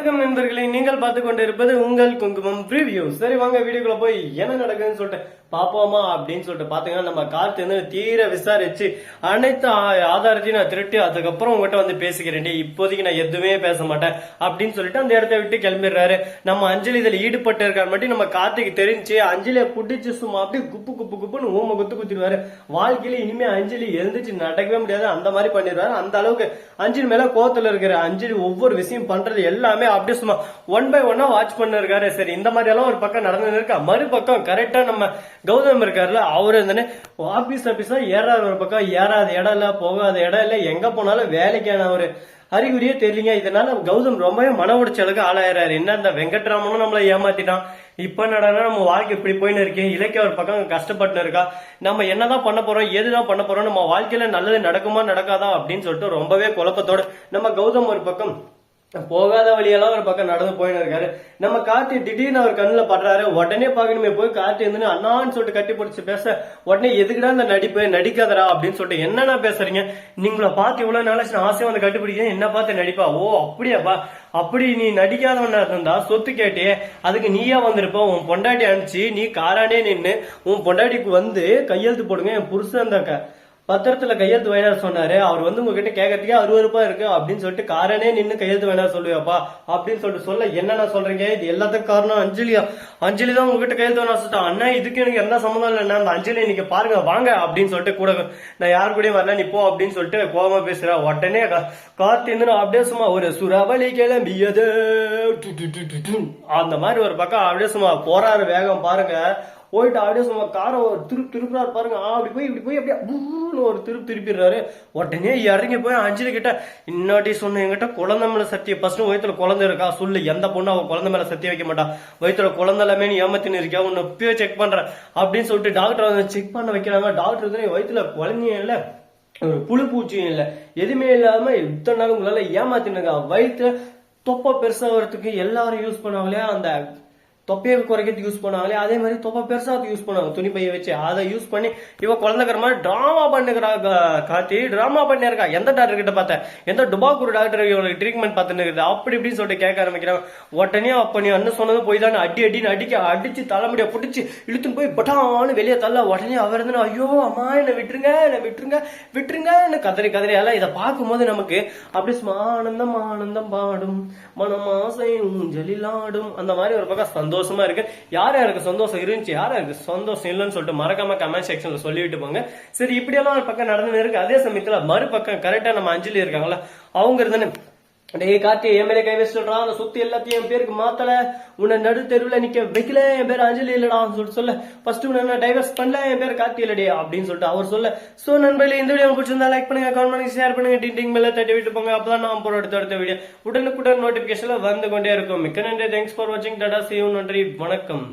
வணக்கம் நண்பர்களே, நீங்கள் பார்த்து கொண்டு இருப்பது உங்கள் குங்குமம் ரிவ்யூ. சரி வாங்க வீடியோக்குள்ள போய் என்ன நடக்குதுன்னு சொல்லிட்டு பாப்போமா அப்படின்னு சொல்லிட்டு பாத்தீங்கன்னா, நம்ம கார்த்தி வந்து தீர விசாரிச்சு அனைத்து ஆதாரத்தையும் நான் திருட்டி அதுக்கப்புறம் உங்ககிட்ட வந்து பேசிக்கிறேன். இப்போதைக்கு நான் எதுவுமே பேச மாட்டேன் அப்படின்னு சொல்லிட்டு அந்த இடத்த விட்டு கிளம்பிடுறாரு. நம்ம அஞ்சலி இதுல ஈடுபட்டு இருக்காரு மட்டும் நம்ம கார்த்திக்கு தெரிஞ்சு அஞ்சலியை புடிச்சு சும்மா அப்படியே குப்பு குப்பு குப்புன்னு ஊம குத்திடுவாரு. வாழ்க்கையில இனிமே அஞ்சலி எழுந்துச்சு நடக்கவே முடியாது அந்த மாதிரி பண்ணிடுவாரு. அந்த அளவுக்கு அஞ்சலி மேல கோத்துல இருக்கிற அஞ்சலி ஒவ்வொரு விஷயம் பண்றது எல்லாமே அப்படியே சும்மா ஒன் பை ஒன்னா வாட்ச் பண்ண இருக்காரு. சரி, இந்த மாதிரி எல்லாம் ஒரு பக்கம் நடந்து இருக்கா. மறுபக்கம் கரெக்டா நம்ம கௌதம் இருக்காருல, அவரு இருந்தே ஆபீஸா ஏறாரு. ஒரு பக்கம் ஏறாத இடம் இல்ல, போகாத இடம் இல்ல, எங்க போனாலும் வேலைக்கான ஒரு அறிகுறியே தெரியலீங்க. இதனால கௌதம் ரொம்பவே மன உடைச்சலுக்கு ஆளாயிராரு. என்ன இந்த வெங்கட்ராமனும் நம்மள ஏமாத்திட்டான். இப்ப நடனா நம்ம வாழ்க்கை இப்படி போயின்னு இருக்கேன். இலக்கிய ஒரு பக்கம் கஷ்டப்பட்டு இருக்கா. நம்ம என்னதான் பண்ண போறோம், ஏதுதான் பண்ண போறோம், நம்ம வாழ்க்கையில நல்லது நடக்குமா நடக்காதா அப்படின்னு சொல்லிட்டு ரொம்பவே குழப்பத்தோட நம்ம கௌதம் ஒரு பக்கம் போகாத வழியெல்லாம் ஒரு பக்கம் நடந்து போயின்னு இருக்காரு. நம்ம கார்த்தி திடீர்னு அவர் கண்ணுல படுறாரு. உடனே பாக்கணுமே போய் கார்த்தி இருந்து அண்ணான்னு சொல்லிட்டு கட்டி பிடிச்சு பேச, உடனே எதுக்குடா இந்த நடிப்பு, நடிக்காதரா அப்படின்னு சொல்லிட்டு என்னன்னா பேசுறீங்க, நீங்கள பார்த்து இவ்வளவு நாளா ஆசையா வந்து கட்டுப்பிடிக்க என்ன பார்த்து நடிப்பா? ஓ அப்படியாப்பா, அப்படி நீ நடிக்காதவனா இருந்தா சொத்து கேட்டே அதுக்கு நீயா வந்திருப்ப. உன் பொண்டாட்டி அனுப்பிச்சு நீ காரானே நின்னு உன் பொண்டாட்டிக்கு வந்து கையெழுத்து போடுங்க, என் புருஷன் அந்த பத்திரத்துல கையெழுத்து வேணாம் சொன்னாரு. அவர் வந்து உங்ககிட்ட கேட்கறதுக்கே அருவருப்பா இருக்கு அப்படின்னு சொல்லிட்டு காரனே நின்னு கையெழுத்து வேணாம் சொல்லுவாப்பா அப்படின்னு சொல்லிட்டு சொல்ல என்னன்னா சொல்றீங்க? இது எல்லாத்துக்கும் காரணம் அஞ்சலியா? அஞ்சலி தான் உங்ககிட்ட கையெழுத்து வேணாம் சொல்லிட்டான். அண்ணா இதுக்கு எனக்கு எந்த சம்மந்தம் இல்லைன்னா அந்த அஞ்சலி நீங்க பாருங்க வாங்க அப்படின்னு சொல்லிட்டு கூட நான் யாரு கூடயும் வரல, நீ போ அப்படின்னு சொல்லிட்டு கோபமா பேசுறா. உடனே கார்த்தி இருந்து அப்படியே சும்மா ஒரு சுறாவளி கிளம்பியது அந்த மாதிரி ஒரு பக்கம் அப்படியே சும்மா போறாரு வேகம் பாருங்க. போயிட்டு அப்படியே சும்மா காரை ஒரு திருப்புறாரு பாருங்க. அப்படி போய் இப்படி போய் அப்படியே ஒரு திருப்பிடுறாரு. உடனே இறங்கி போய் அஞ்சலி கிட்ட இன்னாட்டி சொன்ன, என்கிட்ட குழந்தை மேல சத்தியம், ஃபர்ஸ்ட் வயிற்றுல குழந்தை இருக்கா சொல்லு, எந்த பொண்ணு அவன் குழந்தை மேல சத்தியம் வைக்க மாட்டா, வயிற்றுல குழந்தை எல்லாமே நீ ஏமாத்தின்னு இருக்கியா, உன்னை இப்பயே செக் பண்ற அப்படின்னு சொல்லிட்டு டாக்டர் வந்து செக் பண்ண வைக்கிறாங்க. டாக்டர் வயிற்றுல குழந்தையும் இல்ல, ஒரு புழு பூச்சியும் இல்ல, எதுவுமே இல்லாம இத்தனை நாள் உங்களால ஏமாத்தின்னு இருக்கா. வயிற்று தொப்பை பெருசா வரத்துக்கு எல்லாரும் யூஸ் பண்ணுவாங்களே, அந்த தொப்பையை குறைக்கிறதுக்கு யூஸ் பண்ணுவாங்களே, அதே மாதிரி தொப்பை பெருசா யூஸ் பண்ணுவாங்க துணி பைய வச்சு. அதை யூஸ் பண்ணி இவ குழந்தைக்கிற மாதிரி டிராமா பண்ணுகிறா. காட்டி டிராமா பண்ணிருக்கா. எந்த டாக்டர் கிட்ட பார்த்தேன், எந்த டுபாக்கூர் டாக்டர் இவங்களுக்கு ட்ரீட்மெண்ட் பார்த்துன்னு அப்படி இப்படின்னு சொல்லிட்டு கேட்க ஆரம்பிக்கிறாங்க. உடனே அப்ப நீ அண்ணன் சொன்னது போய் தான் அடின்னு அடிச்சு தலைமுடிய பிடிச்சி இழுத்துன்னு போய் பட்டான்னு வெளியே தள்ள. உடனே அவர் இருந்து ஐயோ அம்மா என்ன விட்டுருங்க, என்ன விட்டுருங்க விட்டுருங்க கதறியால. இதை பார்க்கும்போது நமக்கு அப்படி ஆனந்தம் ஆனந்தம் பாடும் மனமாசை ஊஞ்சலில் ஆடும் அந்த மாதிரி ஒரு பக்கம் சந்தோஷமா இருக்கு. யாருக்கு சந்தோஷம் இருந்துச்சு, யாருக்கு சந்தோஷம் இல்லைன்னு சொல்லிட்டு மறக்காம கமெண்ட் செக்ஷன்ல சொல்லிட்டு போங்க. சரி, இப்படி எல்லாம் ஒரு பக்கம் நடந்து இருக்கு. அதே சமயத்துல மறுபக்கம் கரெக்டா நம்ம அஞ்சலி இருக்காங்களா, அவங்க இருந்தானே டே கார்த்தி என் மேலே கை வச்சுடுறான், அந்த சொத்து எல்லாத்தையும் என் பேருக்கு மாத்தல, உன்னை நடு தெருவில் நிக்க வைக்கல, என் பேர் அஞ்சலி இல்லடா சொல்லிட்டு சொல்ல, ஃபர்ஸ்ட் உன்னை டைவர்ஸ் பண்ணல, என் பேர் கார்த்தி இல்லடே அப்படின்னு சொல்லிட்டு அவர் சொல்ல. சோ நண்பர்களே, இந்த வீடியோ பிடிச்சிருந்தா லைக் பண்ணுங்க, கமெண்ட் பண்ணுங்க, ஷேர் பண்ணுங்க, டிங் மேல தட்டி விட்டு போங்க. அப்பதான் நான் போற அடுத்த வீடியோ உடனுக்குடன் நோட்டிபிகேஷன்ல வந்து கொண்டே இருக்கும். மிக்க நன்றி, தேங்க்ஸ் ஃபார் வாட்சிங், டாடா, see you, நன்றி, வணக்கம்.